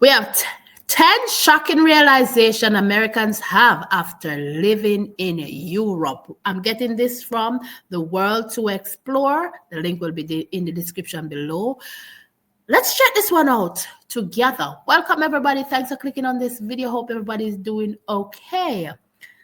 We have 10 shocking realization Americans have after living in Europe. I'm getting this from The World to Explore. The link will be in the description below. Let's check this one out together. Welcome, everybody. Thanks for clicking on this video. Hope everybody's doing okay.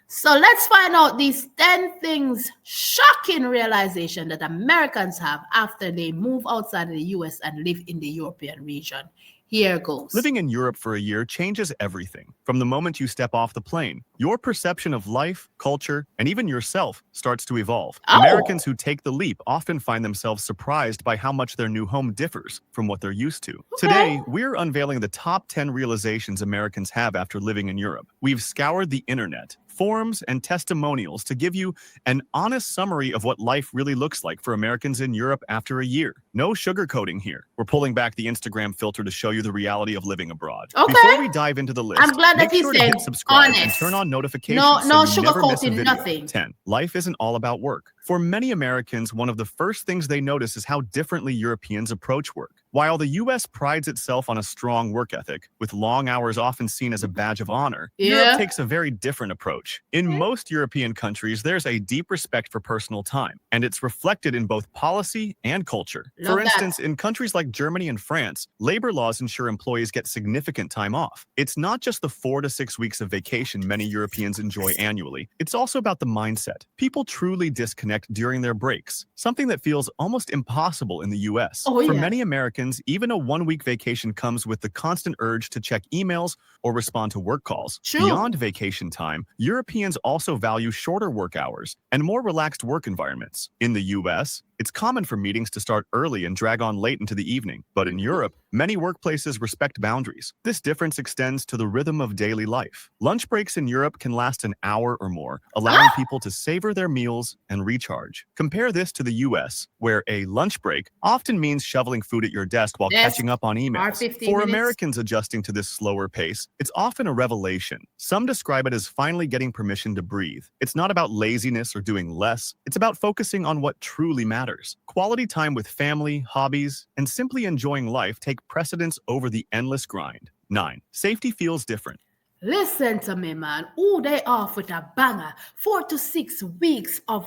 So let's find out these 10 things, shocking realization that Americans have after they move outside of the US and live in the European region. Here goes. Living in Europe for a year changes everything. From the moment you step off the plane, your perception of life, culture, and even yourself starts to evolve. Americans who take the leap often find themselves surprised by how much their new home differs from what they're used to. Today, we're unveiling the top 10 realizations Americans have after living in Europe. We've scoured the internet, forums, and testimonials to give you an honest summary of what life really looks like for Americans in Europe after a year. No sugarcoating here. We're pulling back the Instagram filter to show you the reality of living abroad. Before we dive into the list, I'm glad that make sure to hit subscribe and turn on notifications so you never miss a video. Nothing. 10. Life isn't all about work. For many Americans, one of the first things they notice is how differently Europeans approach work. While the U.S. prides itself on a strong work ethic, with long hours often seen as a badge of honor, Europe takes a very different approach. In most European countries, there's a deep respect for personal time, and it's reflected in both policy and culture. For instance, in countries like Germany and France, labor laws ensure employees get significant time off. It's not just the 4 to 6 weeks of vacation many Europeans enjoy annually. It's also about the mindset. People truly disconnect during their breaks, something that feels almost impossible in the U.S. For many Americans, even a 1-week vacation comes with the constant urge to check emails or respond to work calls. Beyond vacation time, Europeans also value shorter work hours and more relaxed work environments. In the U.S., it's common for meetings to start early and drag on late into the evening. But in Europe, many workplaces respect boundaries. This difference extends to the rhythm of daily life. Lunch breaks in Europe can last an hour or more, allowing people to savor their meals and recharge. Compare this to the US, where a lunch break often means shoveling food at your desk while catching up on emails. For Americans adjusting to this slower pace, it's often a revelation. Some describe it as finally getting permission to breathe. It's not about laziness or doing less. It's about focusing on what truly matters. Quality time with family, hobbies, and simply enjoying life take precedence over the endless grind. 9. Safety feels different. Listen to me, man. Ooh, they off with a banger. 4 to 6 weeks of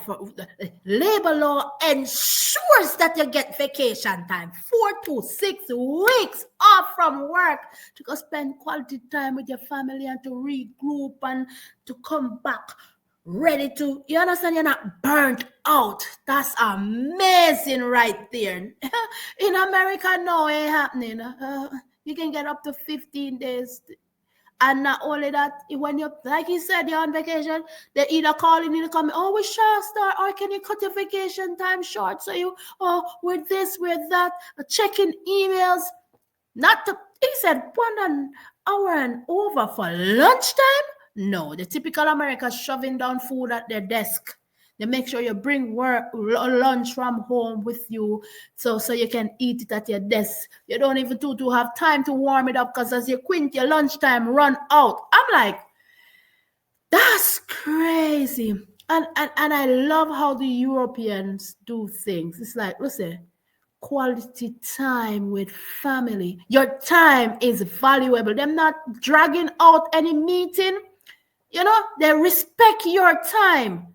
labor law ensures that you get vacation time. 4 to 6 weeks off from work to go spend quality time with your family and to regroup and to come back ready to, you understand, you're not burnt out. That's amazing right there. In America, no, it ain't happening. You can get up to 15 days. And not only that, when you, like he said, you're on vacation, they either call in, either come, oh, we shall start, or can you cut your vacation time short? So you, with this, with that, checking emails. Not to, he said 1 hour and over for lunchtime. No, the typical Americans shoving down food at their desk. They make sure you bring lunch from home with you so you can eat it at your desk. You don't even to have time to warm it up because as you quint, your lunchtime run out. I'm like, that's crazy. And I love how the Europeans do things. It's like, listen, quality time with family. Your time is valuable. They're not dragging out any meeting. You know, they respect your time.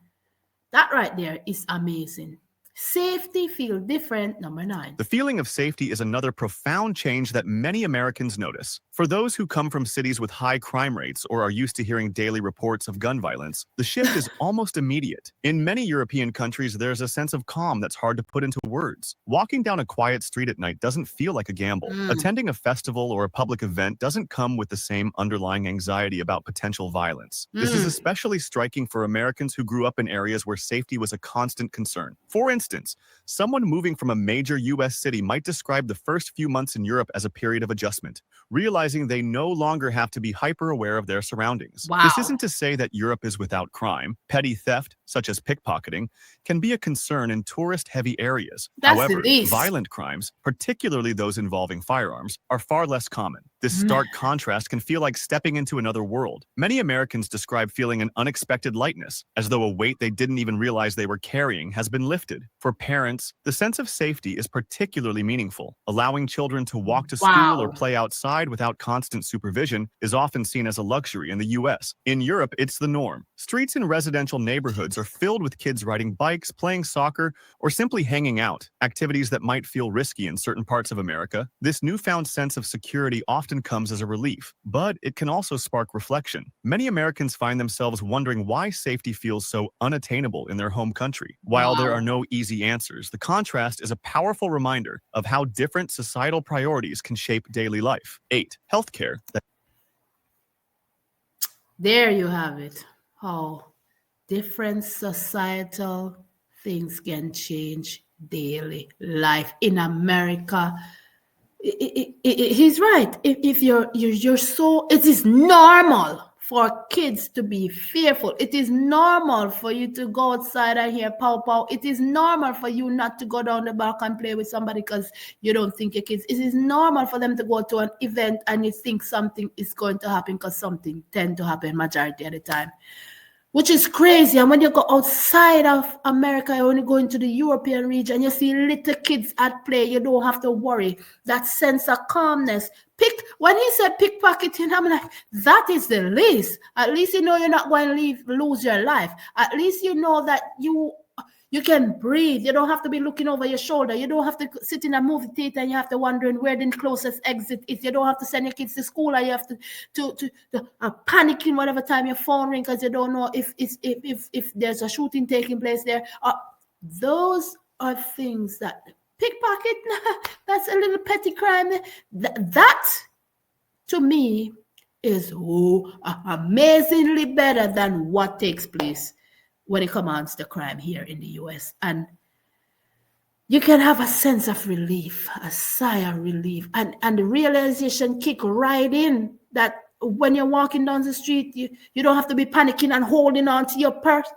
That right there is amazing. Safety feel different, number 9. The feeling of safety is another profound change that many Americans notice. For those who come from cities with high crime rates or are used to hearing daily reports of gun violence, the shift is almost immediate. In many European countries, there's a sense of calm that's hard to put into words. Walking down a quiet street at night doesn't feel like a gamble. Attending a festival or a public event doesn't come with the same underlying anxiety about potential violence. This is especially striking for Americans who grew up in areas where safety was a constant concern. For instance, someone moving from a major U.S. city might describe the first few months in Europe as a period of adjustment, realizing they no longer have to be hyper-aware of their surroundings. This isn't to say that Europe is without crime. Petty theft, such as pickpocketing, can be a concern in tourist-heavy areas. However, violent crimes, particularly those involving firearms, are far less common. This stark contrast can feel like stepping into another world. Many Americans describe feeling an unexpected lightness, as though a weight they didn't even realize they were carrying has been lifted. For parents, the sense of safety is particularly meaningful. Allowing children to walk to school or Wow. play outside without constant supervision is often seen as a luxury in the US. In Europe, it's the norm. Streets in residential neighborhoods are filled with kids riding bikes, playing soccer, or simply hanging out, activities that might feel risky in certain parts of America. This newfound sense of security often comes as a relief, but it can also spark reflection. Many Americans find themselves wondering why safety feels so unattainable in their home country. While there are Wow. no easy answers, the contrast is a powerful reminder of how different societal priorities can shape daily life. 8. Healthcare. There you have it. How different societal things can change daily life in America. He's right. If you're so, it is normal for kids to be fearful. It is normal for you to go outside and hear pow pow. It is normal for you not to go down the block and play with somebody because you don't think your kids. It is normal for them to go to an event and you think something is going to happen because something tend to happen majority of the time, which is crazy. And when you go outside of America, you only go into the European region, you see little kids at play, you don't have to worry. That sense of calmness. When he said pickpocketing, I'm like, that is the least. At least you know you're not going to lose your life. At least you know that you can breathe. You don't have to be looking over your shoulder. You don't have to sit in a movie theater and you have to wondering where the closest exit is. You don't have to send your kids to school and you have to panicking whatever time your phone rings because you don't know if there's a shooting taking place there. Those are things that pickpocket, that's a little petty crime. That to me is amazingly better than what takes place when it comes to crime here in the US. And you can have a sense of relief, a sigh of relief, and the realization kick right in that when you're walking down the street, you don't have to be panicking and holding on to your purse.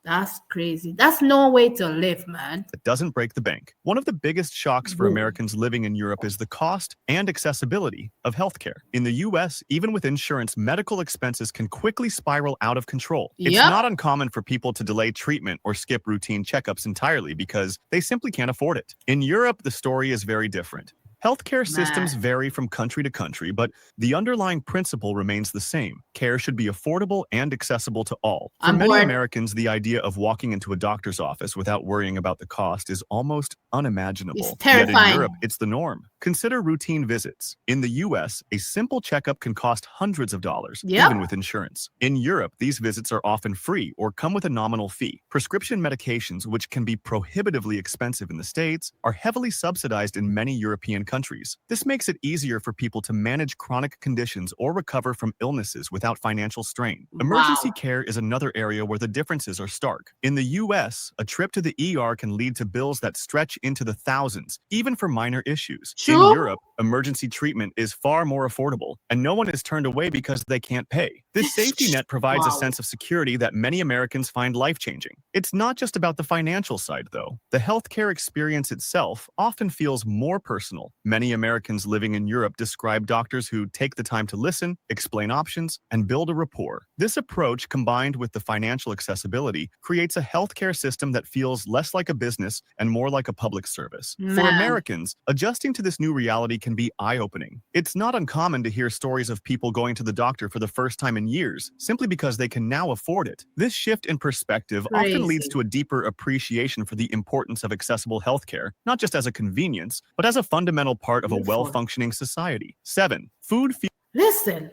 That's crazy. That's no way to live, man. That doesn't break the bank. One of the biggest shocks for Americans living in Europe is the cost and accessibility of healthcare. In the US, even with insurance, medical expenses can quickly spiral out of control. It's not uncommon for people to delay treatment or skip routine checkups entirely because they simply can't afford it. In Europe, the story is very different. Healthcare systems vary from country to country, but the underlying principle remains the same. Care should be affordable and accessible to all. For many Americans, the idea of walking into a doctor's office without worrying about the cost is almost unimaginable. It's terrifying. Yet in Europe, it's the norm. Consider routine visits. In the US, a simple checkup can cost hundreds of dollars, even with insurance. In Europe, these visits are often free or come with a nominal fee. Prescription medications, which can be prohibitively expensive in the States, are heavily subsidized in many European countries. This makes it easier for people to manage chronic conditions or recover from illnesses without financial strain. Emergency care is another area where the differences are stark. In the US, a trip to the ER can lead to bills that stretch into the thousands, even for minor issues. In Europe, emergency treatment is far more affordable, and no one is turned away because they can't pay. This safety net provides a sense of security that many Americans find life-changing. It's not just about the financial side, though. The healthcare experience itself often feels more personal. Many Americans living in Europe describe doctors who take the time to listen, explain options, and build a rapport. This approach, combined with the financial accessibility, creates a healthcare system that feels less like a business and more like a public service. For Americans, adjusting to this new reality can be eye-opening. It's not uncommon to hear stories of people going to the doctor for the first time in years, simply because they can now afford it. This shift in perspective often leads to a deeper appreciation for the importance of accessible healthcare, not just as a convenience, but as a fundamental part of a well-functioning society. 7. Food. Listen,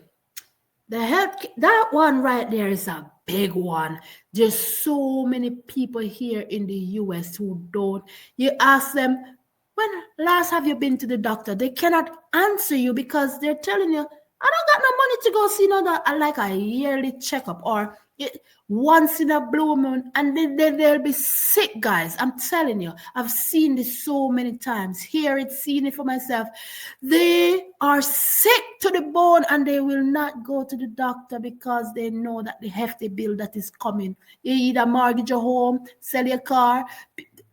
that one right there is a big one. There's so many people here in the US who don't. You ask them, when last have you been to the doctor? They cannot answer you because they're telling you, I don't got no money to go see like a yearly checkup or once in a blue moon, and then they'll be sick, guys. I'm telling you, I've seen this so many times. Seen it for myself. They are sick to the bone and they will not go to the doctor because they know that the hefty bill that is coming. You either mortgage your home, sell your car.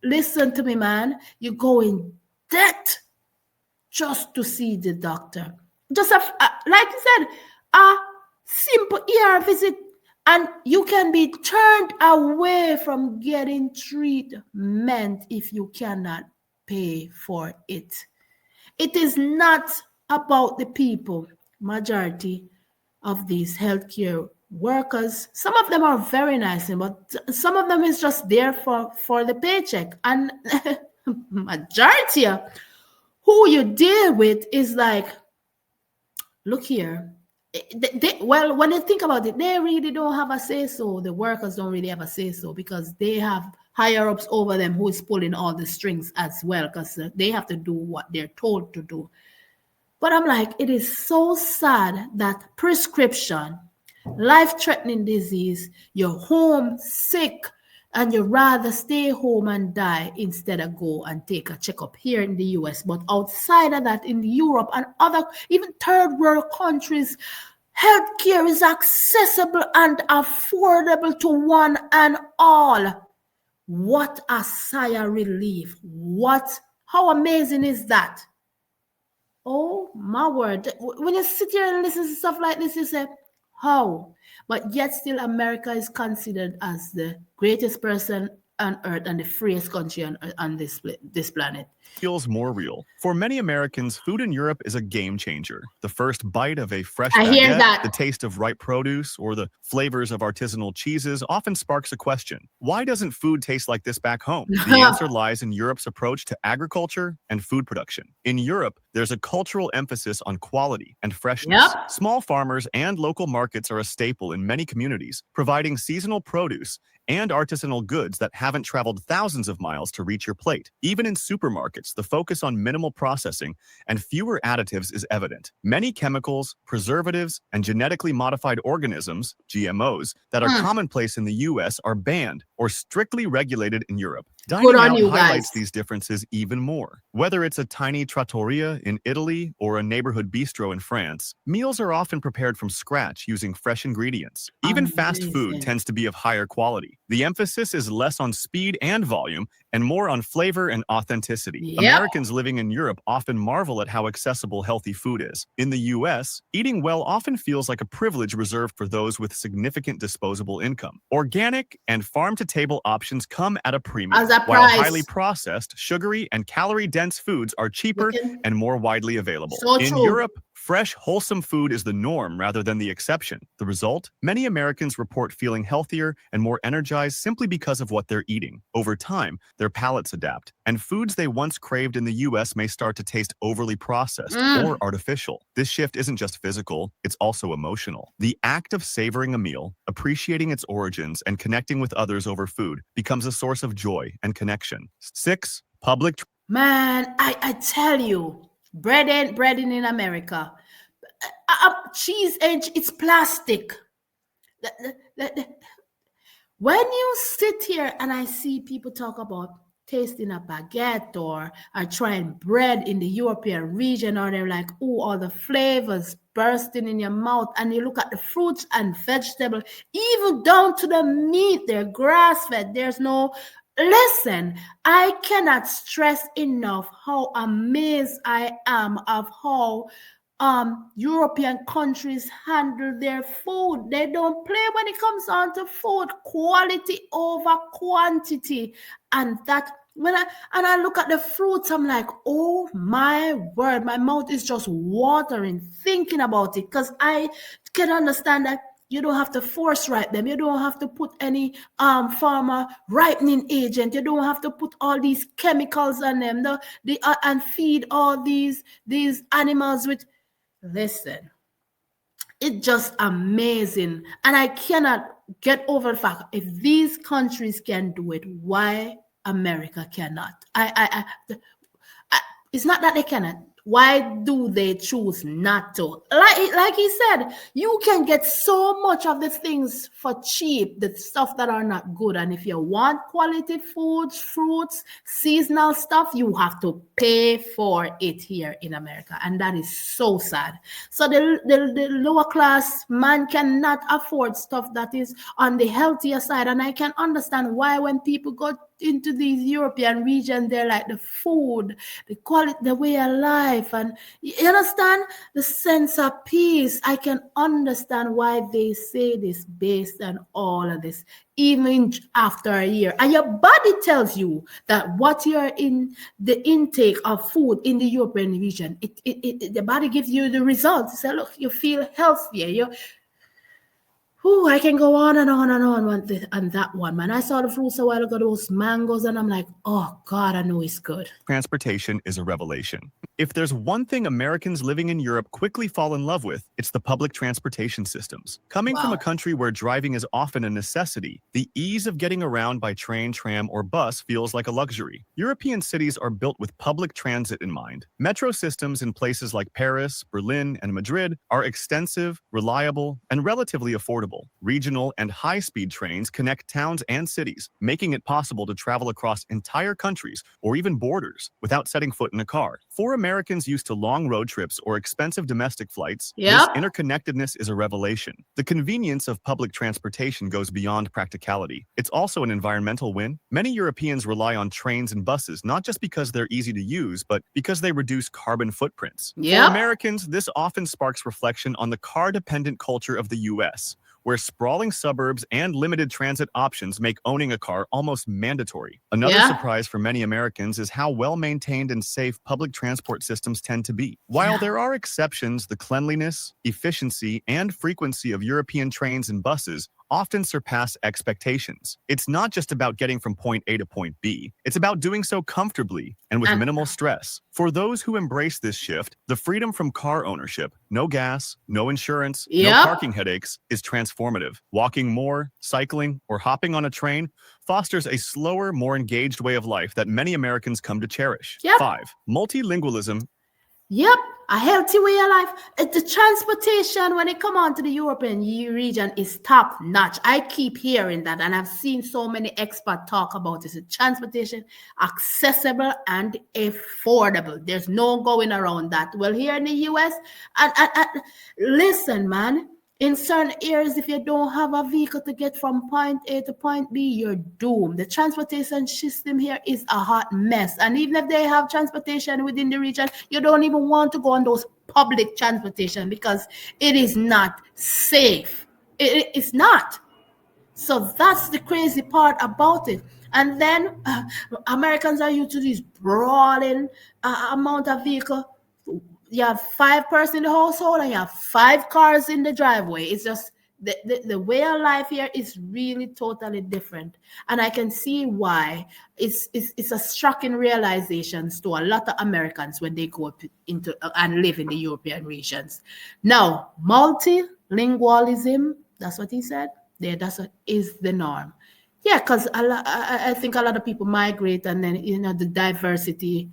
Listen to me, man. You go in debt just to see the doctor. just like you said, a simple ER visit, and you can be turned away from getting treatment if you cannot pay for it. It is not about the people. Majority of these healthcare workers, some of them are very nice, but some of them is just there for the paycheck. And majority of who you deal with is like, look here. Well, when you think about it, they really don't have a say so. The workers don't really have a say so because they have higher ups over them who is pulling all the strings as well, because they have to do what they're told to do. But I'm like, it is so sad that prescription, life-threatening disease, you're home sick, and you rather stay home and die instead of go and take a checkup here in the US. But outside of that, in Europe and other, even third world countries, healthcare is accessible and affordable to one and all. What a sigh of relief. How amazing is that? Oh, my word. When you sit here and listen to stuff like this, you say, how? But yet still America is considered as the greatest person on earth and the freest country on this planet. Feels more real. For many Americans, food in Europe is a game changer. The first bite of a fresh I hear baguette, that. the taste of ripe produce, or the flavors of artisanal cheeses often sparks a question. Why doesn't food taste like this back home? The answer lies in Europe's approach to agriculture and food production. In Europe, there's a cultural emphasis on quality and freshness. Yep. Small farmers and local markets are a staple in many communities, providing seasonal produce and artisanal goods that haven't traveled thousands of miles to reach your plate. Even in supermarkets, the focus on minimal processing and fewer additives is evident. Many chemicals, preservatives, and genetically modified organisms, GMOs, that are commonplace in the US are banned or strictly regulated in Europe. Dining out highlights these differences even more. Whether it's a tiny trattoria in Italy or a neighborhood bistro in France, meals are often prepared from scratch using fresh ingredients. Even fast food tends to be of higher quality. The emphasis is less on speed and volume and more on flavor and authenticity. Yep. Americans living in Europe often marvel at how accessible healthy food is. In the US, eating well often feels like a privilege reserved for those with significant disposable income. Organic and farm-to-table options come at a premium, while highly processed, sugary, and calorie-dense foods are cheaper and more widely available. In Europe, fresh, wholesome food is the norm rather than the exception. The result? Many Americans report feeling healthier and more energized simply because of what they're eating. Over time, their palates adapt, and foods they once craved in the US may start to taste overly processed or artificial. This shift isn't just physical, it's also emotional. The act of savoring a meal, appreciating its origins, and connecting with others over food becomes a source of joy and connection. 6. Public. Man, I tell you, bread in America. Cheese ain't, it's plastic. When you sit here and I see people talk about tasting a baguette or trying bread in the European region, or they're like, oh, all the flavors bursting in your mouth, and you look at the fruits and vegetables, even down to the meat, they're grass-fed, there's no... Listen, I cannot stress enough how amazed I am of how European countries handle their food. They don't play when it comes on to food. Quality over quantity. And that when I look at the fruits, I'm like, oh my word, my mouth is just watering thinking about it, because I can understand that you don't have to force ripe them. You don't have to put any pharma ripening agent. You don't have to put all these chemicals on them. And feed all these animals with... Listen, it's just amazing. And I cannot get over the fact, if these countries can do it, why America cannot? It's not that they cannot. Why do they choose not to? Like he said, you can get so much of the things for cheap, the stuff that are not good. And if you want quality foods, fruits, seasonal stuff, you have to pay for it here in America. And that is so sad. So the lower class man cannot afford stuff that is on the healthier side. And I can understand why when people go into these European regions, they're like the food, the quality, the way of life, and you understand the sense of peace. I can understand why they say this based on all of this, even after a year. And your body tells you that what you're in the intake of food in the European region, the body gives you the results. It says, look, you feel healthier. I can go on and on and on on that one, man. I saw the fruits a while ago, those mangoes, and I'm like, oh, God, I know it's good. Transportation is a revelation. If there's one thing Americans living in Europe quickly fall in love with, it's the public transportation systems. Coming from a country where driving is often a necessity, the ease of getting around by train, tram, or bus feels like a luxury. European cities are built with public transit in mind. Metro systems in places like Paris, Berlin, and Madrid are extensive, reliable, and relatively affordable. Regional and high-speed trains connect towns and cities, making it possible to travel across entire countries or even borders without setting foot in a car. For Americans used to long road trips or expensive domestic flights, this interconnectedness is a revelation. The convenience of public transportation goes beyond practicality. It's also an environmental win. Many Europeans rely on trains and buses not just because they're easy to use, but because they reduce carbon footprints. For Americans, this often sparks reflection on the car-dependent culture of the U.S., where sprawling suburbs and limited transit options make owning a car almost mandatory. Another surprise for many Americans is how well-maintained and safe public transport systems tend to be. While there are exceptions, the cleanliness, efficiency, and frequency of European trains and buses often surpass expectations. It's not just about getting from point A to point B. It's about doing so comfortably and with minimal stress. For those who embrace this shift, the freedom from car ownership, no gas, no insurance, no parking headaches, is transformative. Walking more, cycling, or hopping on a train fosters a slower, more engaged way of life that many Americans come to cherish. 5. Multilingualism. A healthy way of life. The transportation, when it come on to the European region, is top notch. I keep hearing that, and I've seen so many experts talk about this. The transportation, accessible and affordable. There's no going around that. Well, here in the US, and listen, man, in certain areas, if you don't have a vehicle to get from point A to point B, you're doomed. The transportation system here is a hot mess. And even if they have transportation within the region, you don't even want to go on those public transportation because it is not safe. It's not. So that's the crazy part about it. And then Americans are used to this brawling amount of vehicle. You have 5 persons in the household and you have 5 cars in the driveway. It's just the way of life here is really totally different. And I can see why it's a shocking realization to a lot of Americans when they go into and live in the European regions. Now, multilingualism, that's what he said. There, that's what is the norm. Yeah, because I think a lot of people migrate and then, the diversity.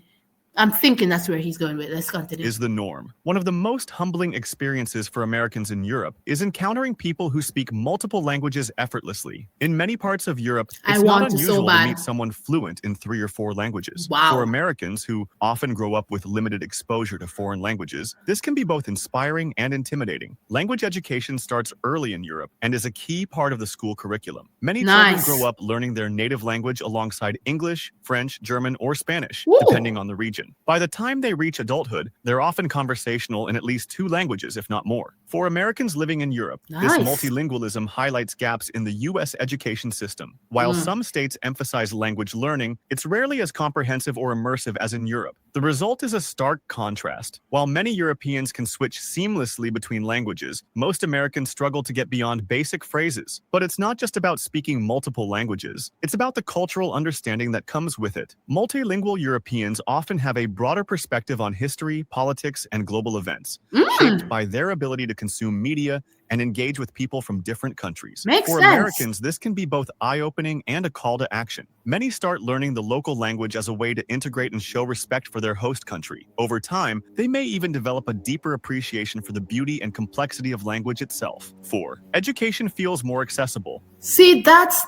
I'm thinking that's where he's going with. Let's continue. Is the norm. One of the most humbling experiences for Americans in Europe is encountering people who speak multiple languages effortlessly. In many parts of Europe, it's not unusual to meet someone fluent in 3 or 4 languages. For Americans who often grow up with limited exposure to foreign languages, this can be both inspiring and intimidating. Language education starts early in Europe and is a key part of the school curriculum. Many children grow up learning their native language alongside English, French, German, or Spanish, depending on the region. By the time they reach adulthood, they're often conversational in at least 2 languages, if not more. For Americans living in Europe, this multilingualism highlights gaps in the U.S. education system. While some states emphasize language learning, it's rarely as comprehensive or immersive as in Europe. The result is a stark contrast. While many Europeans can switch seamlessly between languages, most Americans struggle to get beyond basic phrases. But it's not just about speaking multiple languages. It's about the cultural understanding that comes with it. Multilingual Europeans often have a broader perspective on history, politics, and global events, shaped by their ability to consume media and engage with people from different countries. For Americans, this can be both eye-opening and a call to action. Many start learning the local language as a way to integrate and show respect for their host country. Over time, they may even develop a deeper appreciation for the beauty and complexity of language itself. 4. Education feels more accessible. See, that's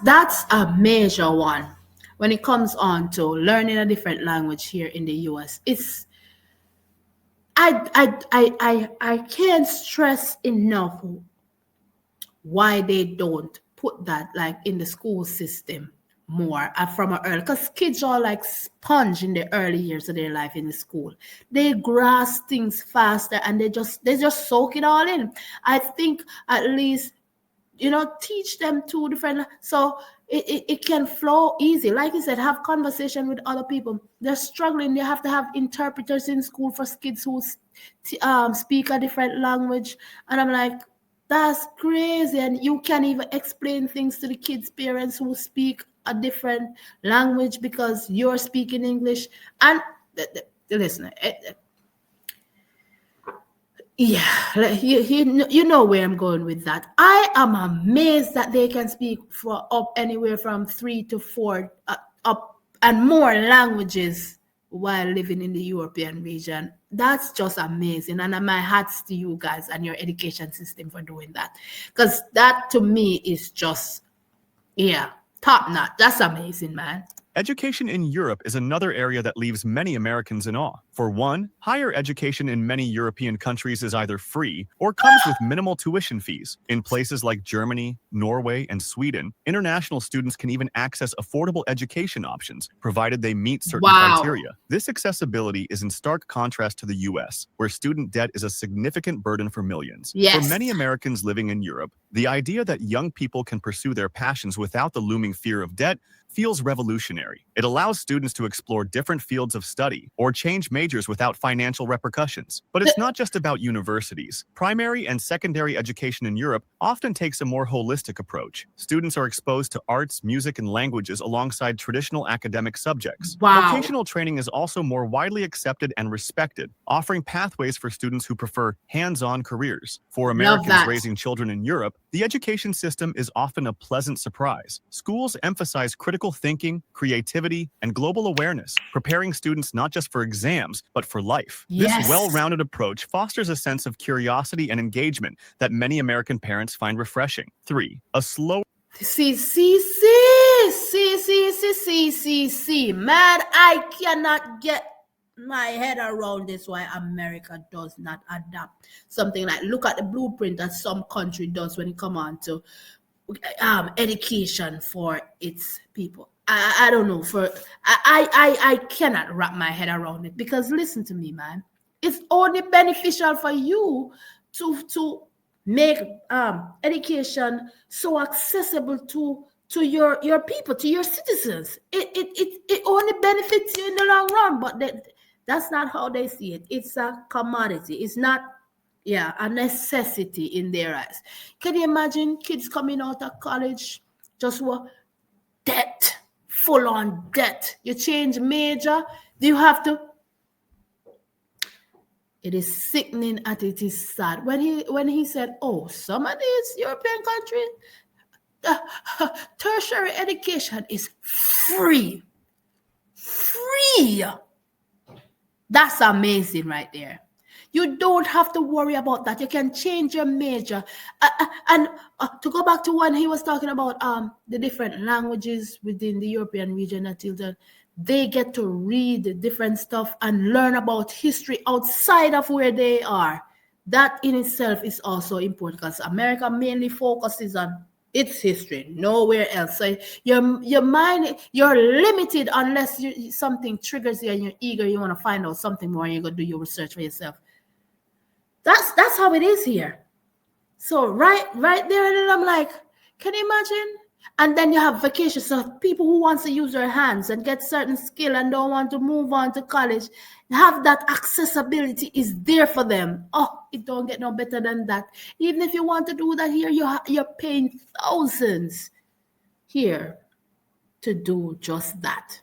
a major one. When it comes on to learning a different language here in the US, I can't stress enough why they don't put that like in the school system more from an early, because kids are like sponge in the early years of their life in the school. They grasp things faster and they just soak it all in. I think at least, teach them two different, so it can flow easy. Like you said, have conversation with other people. They're struggling. They have to have interpreters in school for kids who speak a different language. And I'm like, that's crazy. And you can't even explain things to the kids' parents who speak a different language because you're speaking English. And listen, yeah, you know where I'm going with that. I am amazed that they can speak for up anywhere from 3 to 4 up and more languages while living in the European region. That's just amazing. And my hats to you guys and your education system for doing that. Because that to me is just, top notch. That's amazing, man. Education in Europe is another area that leaves many Americans in awe. For one, higher education in many European countries is either free or comes with minimal tuition fees. In places like Germany, Norway, and Sweden, international students can even access affordable education options, provided they meet certain criteria. This accessibility is in stark contrast to the US, where student debt is a significant burden for millions. Yes. For many Americans living in Europe, the idea that young people can pursue their passions without the looming fear of debt feels revolutionary. It allows students to explore different fields of study or change majors without financial repercussions. But it's not just about universities. Primary and secondary education in Europe often takes a more holistic approach. Students are exposed to arts, music, and languages alongside traditional academic subjects. Vocational training is also more widely accepted and respected, offering pathways for students who prefer hands-on careers. For Americans raising children in Europe, the education system is often a pleasant surprise. Schools emphasize critical thinking, creativity, and global awareness, preparing students not just for exams, but for life. Yes. This well-rounded approach fosters a sense of curiosity and engagement that many American parents find refreshing. 3. A slow... See. Man, I cannot get my head around this, why America does not adapt something like, look at the blueprint that some country does when it comes on to education for its people. I don't know. I cannot wrap my head around it, because listen to me, man. It's only beneficial for you to make education so accessible to your people, to your citizens. It only benefits you in the long run, but that's not how they see it. It's a commodity. It's not a necessity in their eyes. Can you imagine kids coming out of college just debt, full on debt? You change major, you have to. It is sickening and it is sad. When he said, some of these European countries, tertiary education is free. Free. That's amazing right there. You don't have to worry about that. You can change your major. And to go back to when he was talking about the different languages within the European region until they get to read different stuff and learn about history outside of where they are. That in itself is also important, because America mainly focuses on its history, nowhere else. So your mind, you're limited unless something triggers you and you're eager, you want to find out something more, and you're going to do your research for yourself. That's how it is here. So right there, and then I'm like, can you imagine? And then you have vacations. So people who want to use their hands and get certain skill and don't want to move on to college, have that accessibility is there for them. It don't get no better than that. Even if you want to do that here, you're paying thousands here to do just that.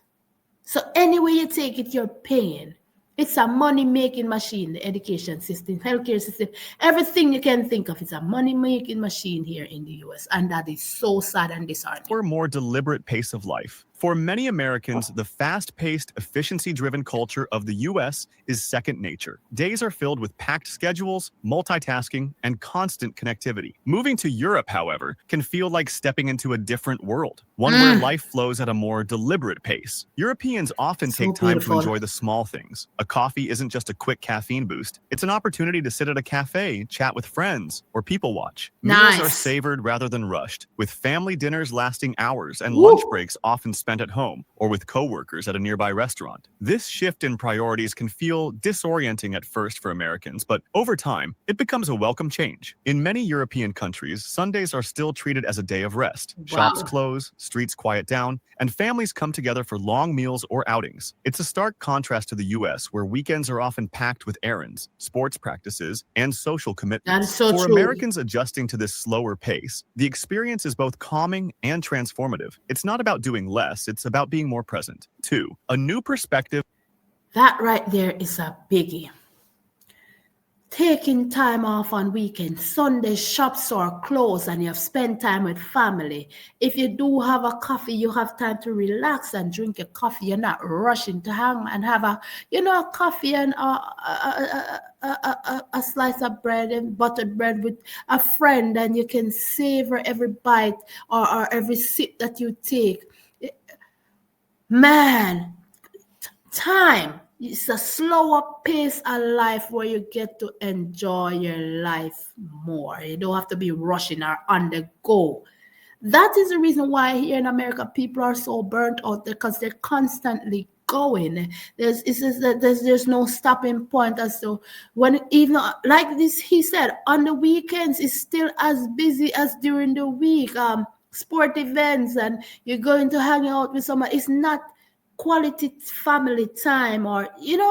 So anyway you take it, you're paying. It's a money-making machine, the education system, healthcare system, everything you can think of. It's a money-making machine here in the US, and that is so sad and disheartening. Or more deliberate pace of life. For many Americans, the fast-paced, efficiency-driven culture of the US is second nature. Days are filled with packed schedules, multitasking, and constant connectivity. Moving to Europe, however, can feel like stepping into a different world, one where life flows at a more deliberate pace. Europeans often So take time to beautiful. enjoy the small things. A coffee isn't just a quick caffeine boost. It's an opportunity to sit at a cafe, chat with friends, or people watch. Meals are Nice. savored rather than rushed, with family dinners lasting hours and Woo. lunch breaks often spent at home or with coworkers at a nearby restaurant. This shift in priorities can feel disorienting at first for Americans, but over time, it becomes a welcome change. In many European countries, Sundays are still treated as a day of rest. Shops Wow. close, streets quiet down, and families come together for long meals or outings. It's a stark contrast to the US, where weekends are often packed with errands, sports practices, and social commitments. That is so For true. Americans adjusting to this slower pace, the experience is both calming and transformative. It's not about doing less, it's about being more present. 2. A new perspective. That right there is a biggie. Taking time off on weekends, Sunday shops are closed and you have spent time with family. If you do have a coffee, you have time to relax and drink your coffee. You're not rushing to hang and have a coffee and a slice of bread and buttered bread with a friend, and you can savor every bite or every sip that you take. Man, time. It's a slower pace of life where you get to enjoy your life more. You don't have to be rushing or on the go. That is the reason why here in America people are so burnt out, because they're constantly going. There's no stopping point as to when, even like this, he said, on the weekends it's still as busy as during the week. Sport events, and you're going to hang out with someone. It's not quality family time, or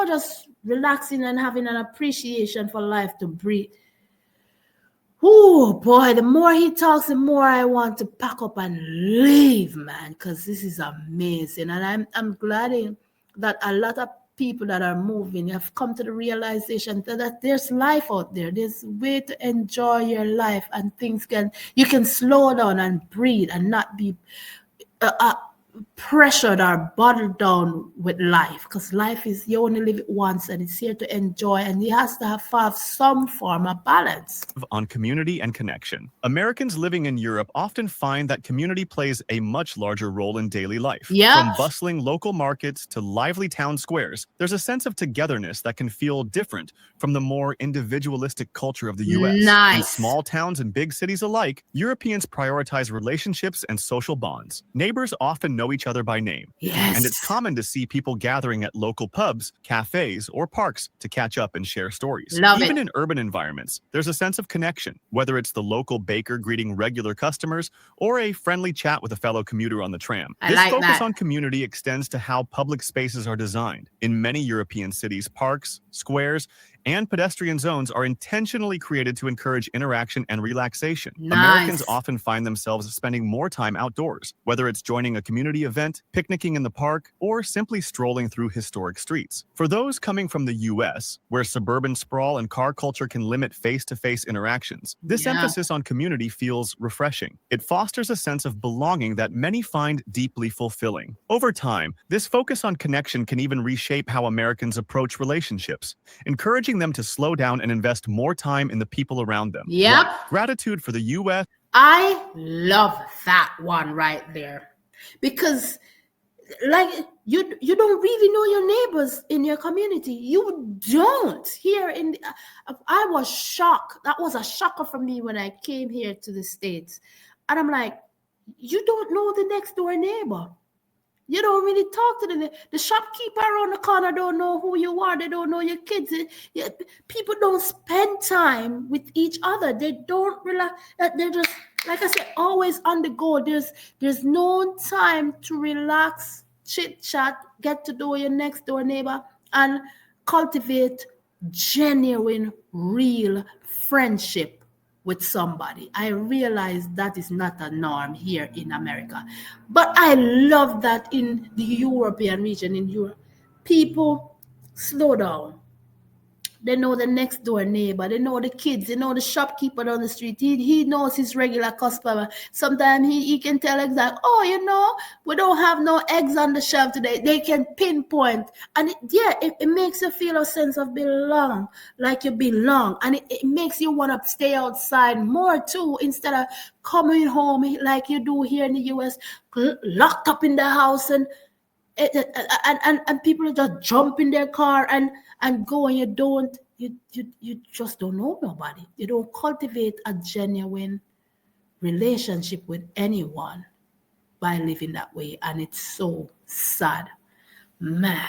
just relaxing and having an appreciation for life to breathe. Oh boy, the more he talks, the more I want to pack up and leave, man, because this is amazing. And I'm glad that a lot of people that are moving have come to the realization that there's life out there. There's a way to enjoy your life, and you can slow down and breathe and not be pressured or bottled down with life, because life is, you only live it once and it's here to enjoy, and it has to have some form of balance. On community and connection. Americans living in Europe often find that community plays a much larger role in daily life. Yep. From bustling local markets to lively town squares, there's a sense of togetherness that can feel different from the more individualistic culture of the US. Nice. In small towns and big cities alike, Europeans prioritize relationships and social bonds. Neighbors often know each other by name. Yes. And it's common to see people gathering at local pubs, cafes, or parks to catch up and share stories. Love Even it. in urban environments, there's a sense of connection, whether it's the local baker greeting regular customers or a friendly chat with a fellow commuter on the tram. I This like focus that. on community extends to how public spaces are designed. In many European cities, parks, squares, and pedestrian zones are intentionally created to encourage interaction and relaxation. Nice. Americans often find themselves spending more time outdoors, whether it's joining a community event, picnicking in the park, or simply strolling through historic streets. For those coming from the US, where suburban sprawl and car culture can limit face-to-face interactions, this Yeah. emphasis on community feels refreshing. It fosters a sense of belonging that many find deeply fulfilling. Over time, this focus on connection can even reshape how Americans approach relationships, encouraging them to slow down and invest more time in the people around them. Yep. 1. Gratitude for the US. I love that one right there, because like you don't really know your neighbors in your community. You don't. Here in I was shocked. That was a shocker for me when I came here to the States, and I'm like, you don't know the next door neighbor. You don't really talk to the shopkeeper around the corner. Don't know who you are. They don't know your kids. People don't spend time with each other. They don't relax. They're just, like I said, always on the go. There's no time to relax, chit chat, get to know your next door neighbor, and cultivate genuine, real friendship with somebody. I realize that is not a norm here in America, but I love that in the European region. In Europe, people slow down, They know the next door neighbor. They know the kids. They know the shopkeeper down the street. He knows his regular customer. Sometimes he can tell exactly, oh, we don't have no eggs on the shelf today. They can pinpoint. And it makes you feel a sense of belong, like you belong. And it makes you want to stay outside more too, instead of coming home like you do here in the US, locked up in the house and people just jump in their car and go, and you just don't know nobody. You don't cultivate a genuine relationship with anyone by living that way, and it's so sad, man.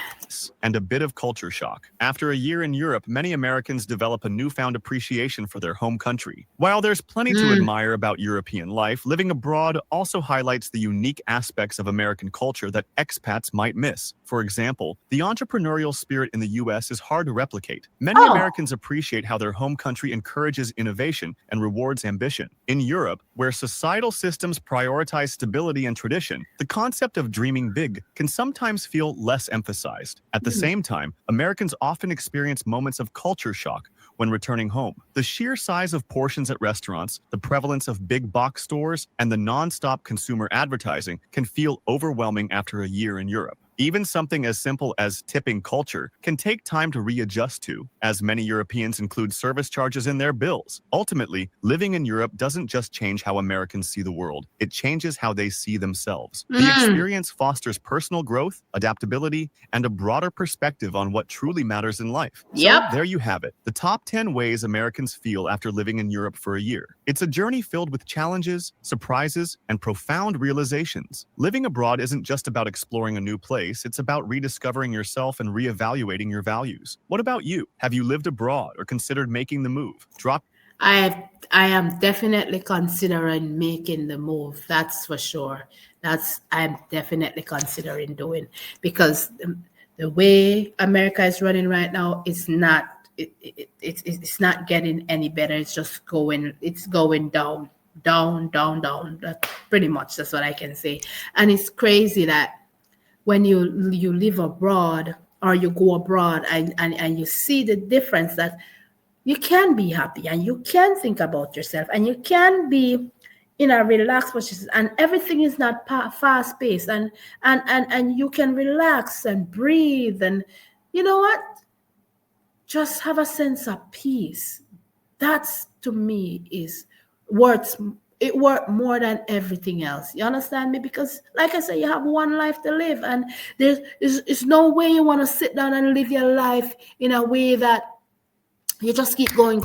And a bit of culture shock. After a year in Europe, many Americans develop a newfound appreciation for their home country. While there's plenty to admire about European life, living abroad also highlights the unique aspects of American culture that expats might miss. For example, the entrepreneurial spirit in the US is hard to replicate. Many Americans appreciate how their home country encourages innovation and rewards ambition. In Europe, where societal systems prioritize stability and tradition, the concept of dreaming big can sometimes feel less emphasized. At the same time, Americans often experience moments of culture shock when returning home. The sheer size of portions at restaurants, the prevalence of big box stores, and the non-stop consumer advertising can feel overwhelming after a year in Europe. Even something as simple as tipping culture can take time to readjust to, as many Europeans include service charges in their bills. Ultimately, living in Europe doesn't just change how Americans see the world, it changes how they see themselves. The experience fosters personal growth, adaptability, and a broader perspective on what truly matters in life. So there you have it, the top 10 ways Americans feel after living in Europe for a year. It's a journey filled with challenges, surprises, and profound realizations. Living abroad isn't just about exploring a new place. It's about rediscovering yourself and reevaluating your values. What about you? Have you lived abroad or considered making the move? I am definitely considering making the move. That's for sure. I'm definitely considering doing, because the way America is running right now is not. It's not getting any better. It's just going. It's going down, down, down, down. That's what I can say. And it's crazy that when you live abroad or you go abroad and you see the difference, that you can be happy and you can think about yourself and you can be in a relaxed position, and everything is not fast paced, and you can relax and breathe, and you know what, just have a sense of peace. That's, to me, is worth more than everything else. You understand me? Because like I said, you have one life to live, and there's no way you want to sit down and live your life in a way that you just keep going,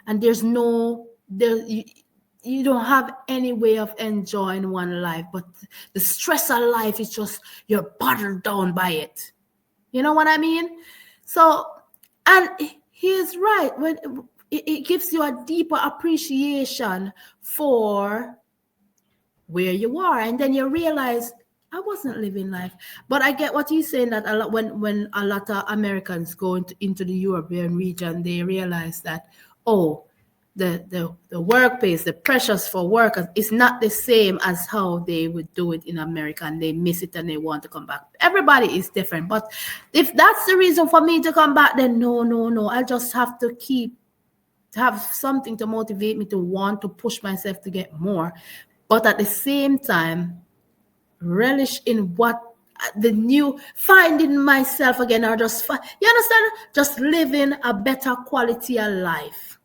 and you don't have any way of enjoying one life. But the stress of life is just, you're bottled down by it. You know what I mean? So, and he is right, when it gives you a deeper appreciation for where you are, and then you realize, I wasn't living life. But I get what he's saying, that a lot, when a lot of Americans go into the European region, they realize that, the workplace, the pressures for work is not the same as how they would do it in America, and they miss it and they want to come back. Everybody is different. But if that's the reason for me to come back, then no. I just have to have something to motivate me to want to push myself to get more. But at the same time, relish in what the new, finding myself again, or just, you understand? Just living a better quality of life.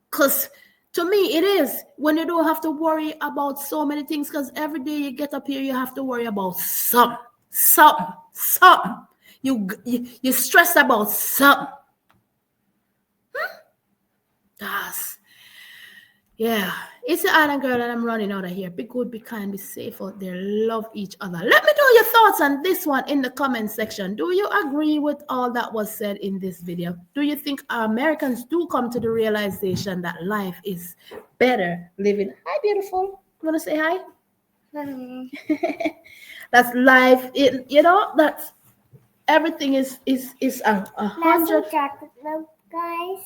Because to me, it is, when you don't have to worry about so many things, because every day you get up here, you have to worry about something. You stress about something. Yeah, it's the island girl, and I'm running out of here. Be good, be kind, be safe out there. Love each other. Let me know your thoughts on this one in the comment section. Do you agree with all that was said in this video? Do you think Americans do come to the realization that life is better living? Hi, beautiful. You want to say hi? That's life. That's everything is a hundred. Chocolate milk, guys.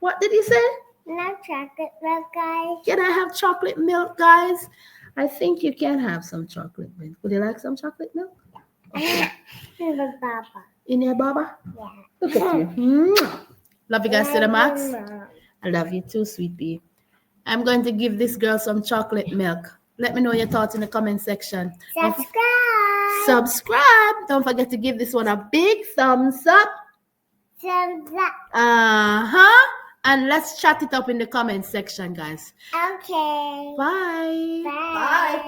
What did he say? Love chocolate milk, guys. Can I have chocolate milk, guys? I think you can have some chocolate milk. Would you like some chocolate milk? Okay. Papa. In here, Baba? Yeah. Look at you. Mwah. Love you guys to the max. Mom. I love you too, sweet pea. I'm going to give this girl some chocolate milk. Let me know your thoughts in the comment section. Subscribe. Subscribe. Don't forget to give this one a big thumbs up. Thumbs up. And let's chat it up in the comment section, guys. Okay. Bye. Bye.